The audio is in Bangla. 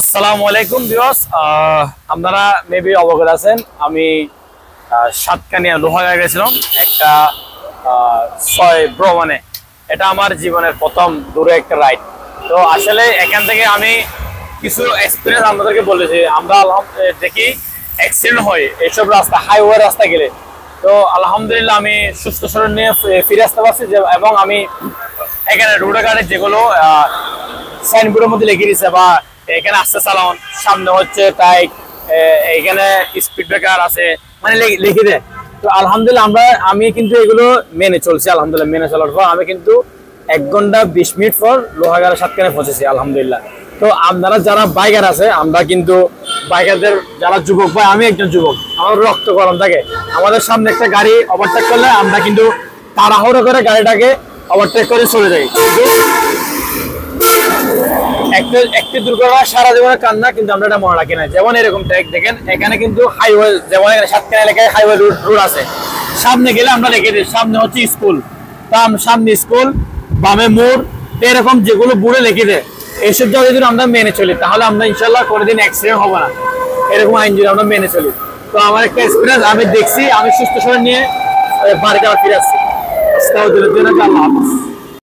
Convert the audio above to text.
আসসালামু আলাইকুম ভিউয়ার্স, আপনারা মেবি অবগত আছেন আমি সাতকানিয়া লোহাগাড়া গেছিলাম একটা ভ্রমণে। এটা আমার জীবনের প্রথম দূরে একটা রাইড। তো আসলে এখান থেকে আমি কিছু এক্সপিরিয়েন্স আপনাদেরকে বলেছি। আমরা দেখি অ্যাক্সিডেন্ট হয় এইসব রাস্তা, হাইওয়ে রাস্তা গেলে। তো আলহামদুলিল্লাহ আমি সুস্থ শরীর নিয়ে ফিরে আসতে পারছি এবং আমি এখানে রোডে ঘাটে যেগুলো সাইনবোর্ডের মধ্যে লিখে দিচ্ছে বা এখানে আসতে চালান, সামনে হচ্ছে তাই এখানে স্পিড ব্রেকার আছে মানে লিখে দেয়। তো আলহামদুলিল্লাহ আমি কিন্তু এগুলো মেনে চলছি। আলহামদুলিল্লাহ মেনে চলার পর আমি কিন্তু 1 ঘন্টা 20 মিনিট পর লোহাগাড়া সাতকানিয়া পৌঁছেছি আলহামদুলিল্লাহ। তো আপনারা যারা বাইকার আছে, আমরা কিন্তু বাইকারদের যারা যুবক ভাই, আমি একজন যুবক, আমার রক্ত গরম থাকে। আমাদের সামনে একটা গাড়ি ওভারটেক করলে আমরা কিন্তু তাড়াহুড়ো করে গাড়িটাকে ওভারটেক করে চলে যাই। একটি দুর্ঘটনা সারা জীবনের কান্না, কিন্তু আমরা এটা মনে রাখি না। যেমন এরকম দেখেন এখানে কিন্তু হাইওয়ে, যেমন এখানে সাতকানিয়া এলাকায় হাইওয়ে রোড আছে। সামনে গেলে আমরা দেখে দিই সামনে হচ্ছে স্কুল, সামনে স্কুল, বামে মোড়, এরকম যেগুলো বুড়ে লিখে দেয়। এইসব জায়গা যদি আমরা মেনে চলি তাহলে আমরা ইনশাল্লাহ কোনোদিন অ্যাক্সিডেন্ট হবে না। এরকম আইন যদি আমরা মেনে চলি। তো আমার একটা এক্সপিরিয়েন্স আমি দেখছি, আমি সুস্থ শরীর নিয়ে বাড়িতে আবার ফিরে আসছি। আল্লাহ হাফেজ।